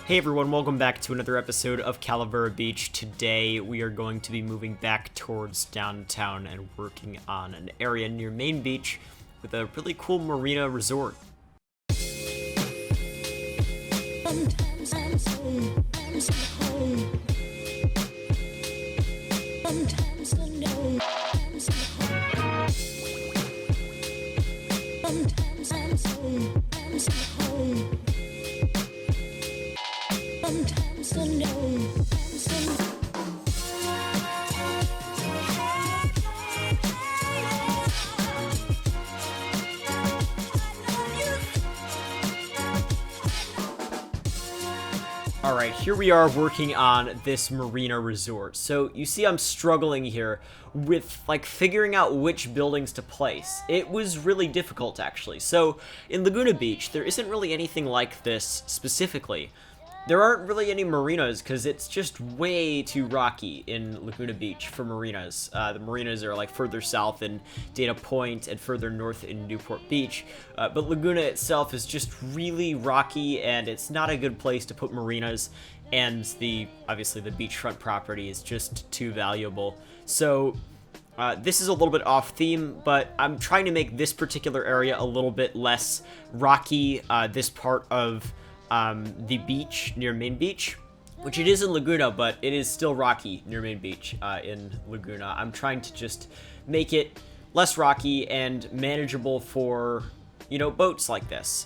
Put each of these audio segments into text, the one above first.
Hey everyone, welcome back to another episode of Calavera Beach. Today we are going to be moving back towards downtown and working on an area near Main Beach with a really cool marina resort. Sometimes I'm so home. Sometimes I know I'm so home. Sometimes I'm so home. Sometimes I know I'm so Alright, here we are working on this marina resort. So you see I'm struggling here with figuring out which buildings to place. It was really difficult actually. So in Laguna Beach, there isn't really anything like this specifically. There aren't really any marinas because it's just way too rocky in Laguna Beach for marinas. The marinas are further south in Dana Point and further north in Newport Beach. But Laguna itself is just really rocky and it's not a good place to put marinas. And obviously the beachfront property is just too valuable. So this is a little bit off theme, but I'm trying to make this particular area a little bit less rocky. This part of the beach near Main Beach, which it is in Laguna, but it is still rocky near Main Beach in Laguna. I'm trying to just make it less rocky and manageable for, boats like this.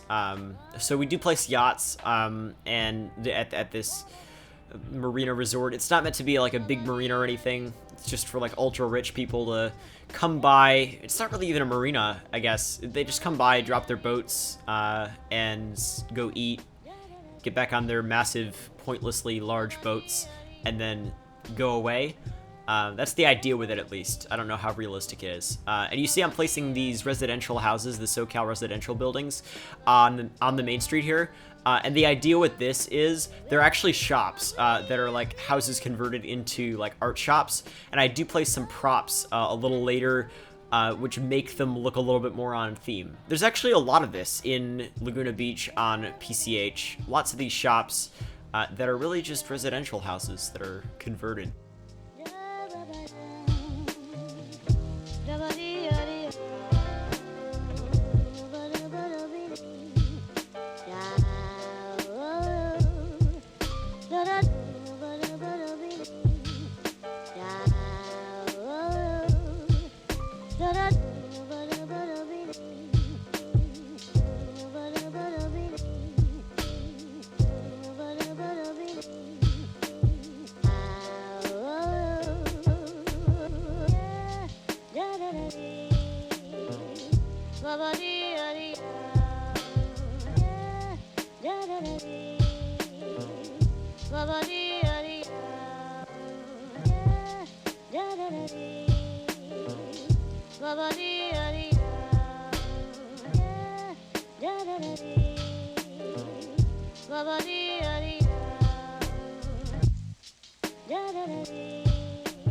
So we do place yachts and at this marina resort. It's not meant to be like a big marina or anything. It's just for ultra rich people to come by. It's not really even a marina, I guess. They just come by, drop their boats, and go eat, get back on their massive, pointlessly large boats, and then go away. That's the idea with it, at least. I don't know how realistic it is. And you see I'm placing these residential houses, the SoCal residential buildings, on the main street here. And the idea with this is they're actually shops that are houses converted into art shops. And I do place some props a little later, which make them look a little bit more on theme. There's actually a lot of this in Laguna Beach on PCH. Lots of these shops that are really just residential houses that are converted.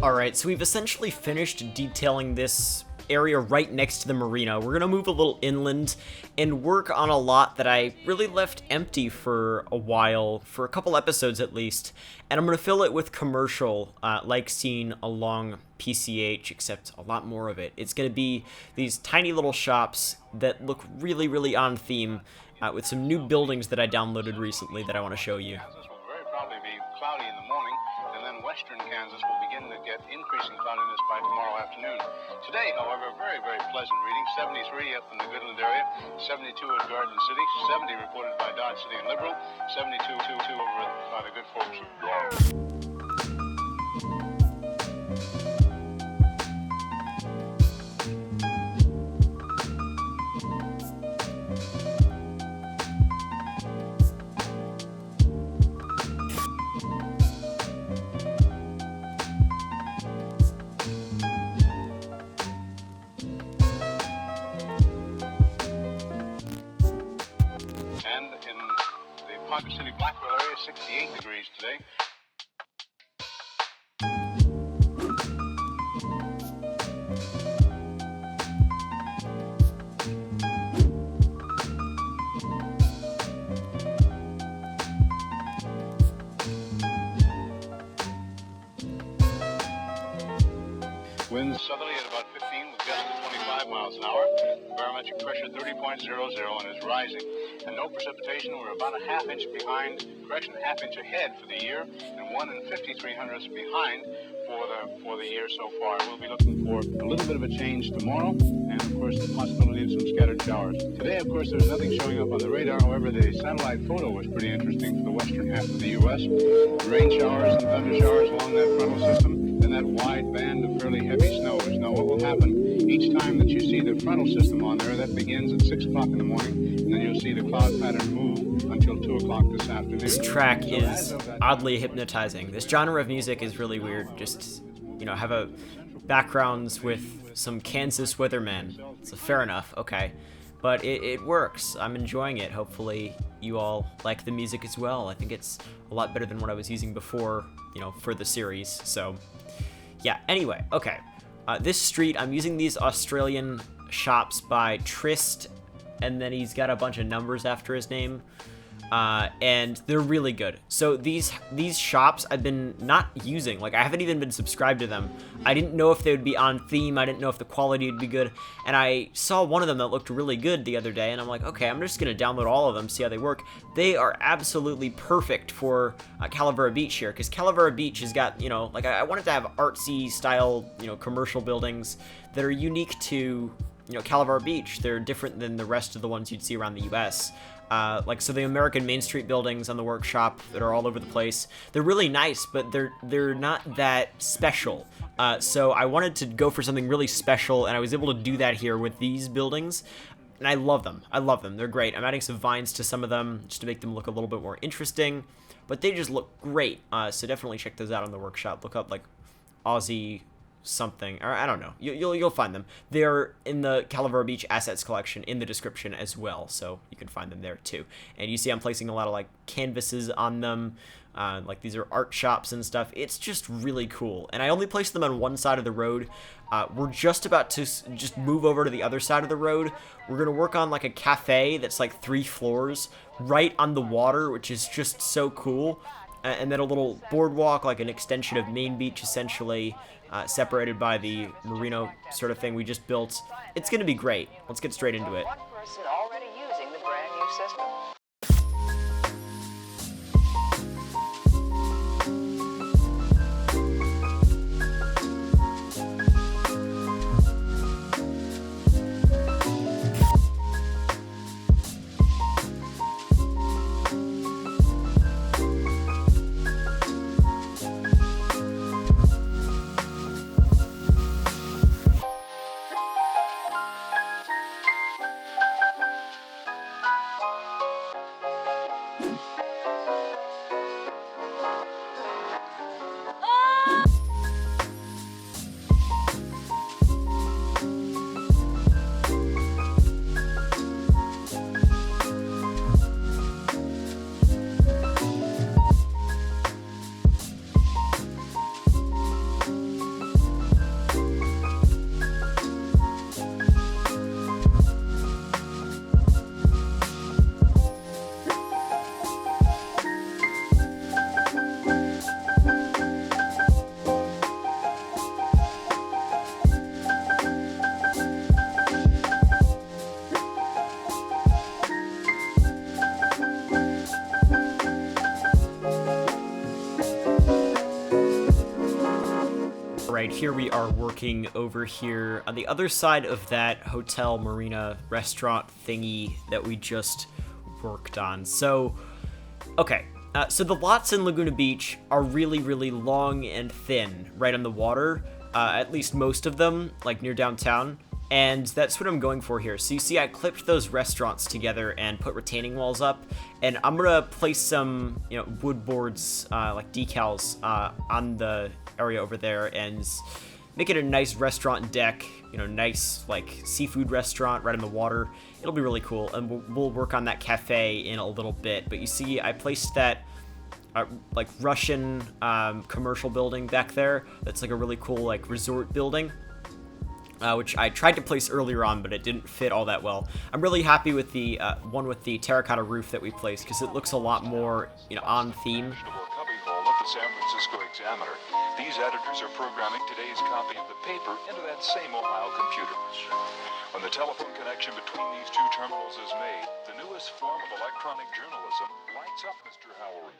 Alright, so we've essentially finished detailing this area right next to the marina. We're gonna move a little inland and work on a lot that I really left empty for a while, for a couple episodes at least, and I'm gonna fill it with commercial, like seen along PCH, except a lot more of it. It's gonna be these tiny little shops that look really, really on theme, with some new buildings that I downloaded recently that I want to show you. This will very probably be cloudy in the morning, and then western Kansas will begin to get increasing cloudiness by tomorrow afternoon. Today, however, very, very pleasant reading. 73 up in the Goodland area, 72 at Garden City, 70 reported by Dodge City and Liberal, 72 over by the good folks of Garden. Ponca City, Blackwell area, 68 degrees today. 5 miles an hour. Barometric pressure 30.00 and is rising. And no precipitation. We're about a half inch behind, correction, a half inch ahead for the year, and 1 5300ths behind for the year so far. We'll be looking for a little bit of a change tomorrow, and of course the possibility of some scattered showers. Today, of course, there's nothing showing up on the radar. However, the satellite photo was pretty interesting for the western half of the U.S. Rain showers and thunder showers along that frontal system, and that wide band of fairly heavy snows. Now, what will happen each time that you see the frontal system on there? That begins at 6 o'clock in the morning, and then you'll see the cloud pattern move until 2 o'clock this afternoon. This track is oddly hypnotizing. This genre of music is really weird. Just, have a backgrounds with some Kansas weathermen. So fair enough, okay. But it works. I'm enjoying it. Hopefully you all like the music as well. I think it's a lot better than what I was using before, for the series. So, yeah, anyway, okay. This street, I'm using these Australian shops by Trist, and then he's got a bunch of numbers after his name. And they're really good. So these shops I've been not using. Like, I haven't even been subscribed to them. I didn't know if they would be on theme. I didn't know if the quality would be good. And I saw one of them that looked really good the other day, and I'm like, okay, I'm just going to download all of them, see how they work. They are absolutely perfect for Calavera Beach here, because Calavera Beach has got, I wanted to have artsy style, commercial buildings that are unique to, Calavera Beach. They're different than the rest of the ones you'd see around the U.S., so the American Main Street buildings on the workshop that are all over the place, they're really nice, but they're not that special. So I wanted to go for something really special, and I was able to do that here with these buildings, and I love them. I love them. They're great. I'm adding some vines to some of them just to make them look a little bit more interesting, but they just look great. So definitely check those out on the workshop. Look up like Aussie something, or I don't know. You'll find them. They're in the Calavera Beach Assets collection in the description as well, so you can find them there too. And you see I'm placing a lot of like canvases on them. Like these are art shops and stuff. It's just really cool. And I only placed them on one side of the road. We're just about to just move over to the other side of the road. We're going to work on like a cafe that's like 3 floors right on the water, which is just so cool. And then a little boardwalk, like an extension of Main Beach, essentially, separated by the Marina sort of thing we just built. It's going to be great. Let's get straight into it. One person already using the brand new system. Right, here we are working over here on the other side of that hotel, marina, restaurant thingy that we just worked on. So, okay, so the lots in Laguna Beach are really, really long and thin, right on the water, at least most of them, like near downtown. And that's what I'm going for here. So you see I clipped those restaurants together and put retaining walls up, and I'm gonna place some, wood boards, like decals, on the area over there and make it a nice restaurant deck, nice like seafood restaurant right on the water. It'll be really cool, and we'll work on that cafe in a little bit. But you see I placed that like Russian commercial building back there. That's like a really cool like resort building. Which I tried to place earlier on, but it didn't fit all that well. I'm really happy with the one with the terracotta roof that we placed, because it looks a lot more, on theme. Cubbyhole at the San Francisco Examiner. These editors are programming today's copy of the paper into that same Ohio computer. When the telephone connection between these two terminals is made, the newest form of electronic journalism lights up Mr. Howard.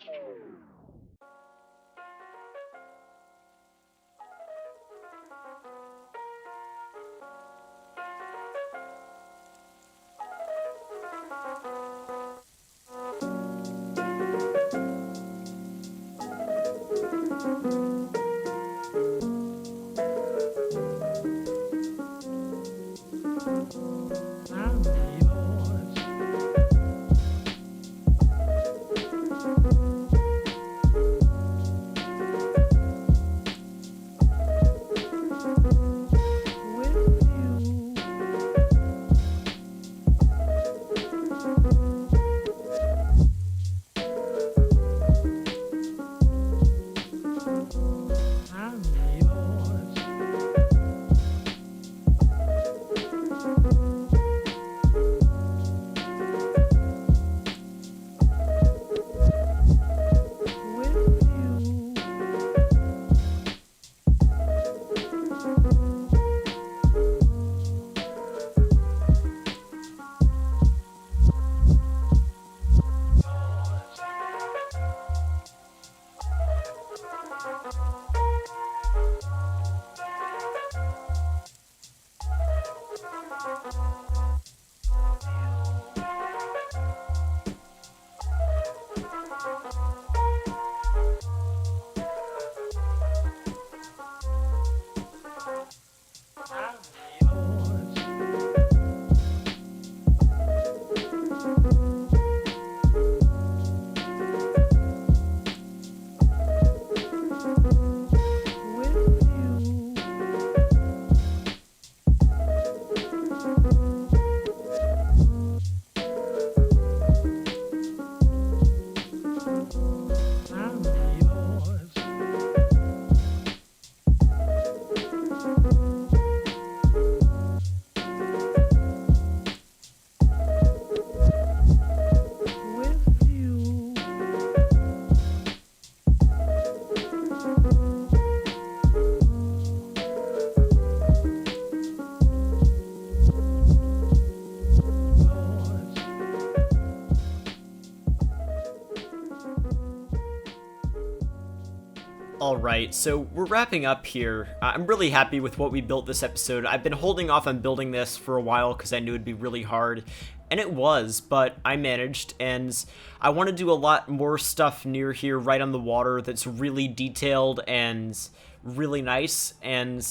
Alright, so we're wrapping up here. I'm really happy with what we built this episode. I've been holding off on building this for a while because I knew it'd be really hard, and it was, but I managed, and I want to do a lot more stuff near here right on the water that's really detailed and really nice, and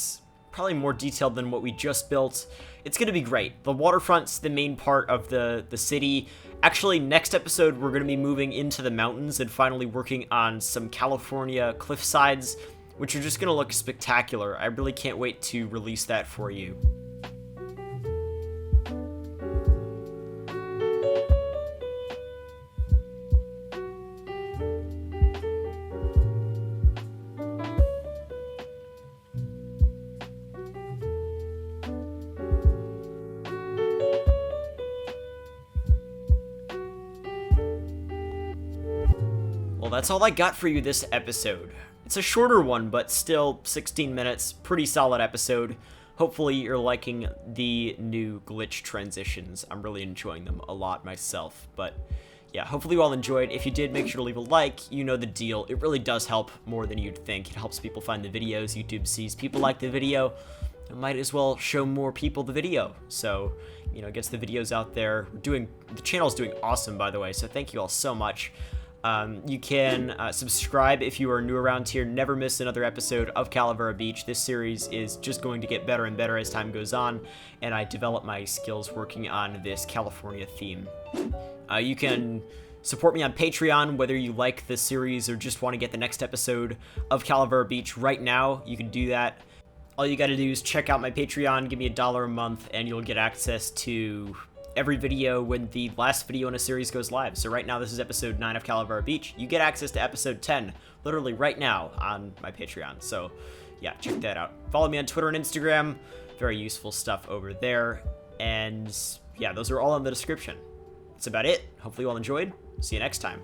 probably more detailed than what we just built. It's going to be great. The waterfront's the main part of the city. Actually, next episode, we're going to be moving into the mountains and finally working on some California cliff sides, which are just going to look spectacular. I really can't wait to release that for you. Well, that's all I got for you this episode. It's a shorter one, but still 16 minutes, pretty solid episode. Hopefully you're liking the new glitch transitions. I'm really enjoying them a lot myself, but yeah, hopefully you all enjoyed. If you did, make sure to leave a like. You know the deal. It really does help more than you'd think. It helps people find the videos. YouTube sees people like the video. It might as well show more people the video. So, you know, it gets the videos out there. The channel's doing awesome, by the way, so thank you all so much. You can subscribe if you are new around here. Never miss another episode of Calavera Beach. This series is just going to get better and better as time goes on, and I develop my skills working on this California theme. You can support me on Patreon, whether you like this series or just want to get the next episode of Calavera Beach right now. You can do that. All you gotta do is check out my Patreon, give me $1 a month, and you'll get access to every video when the last video in a series goes live. So right now, this is episode 9 of Calavera Beach. You get access to episode 10, literally right now on my Patreon. So yeah, check that out. Follow me on Twitter and Instagram. Very useful stuff over there. And yeah, those are all in the description. That's about it. Hopefully you all enjoyed. See you next time.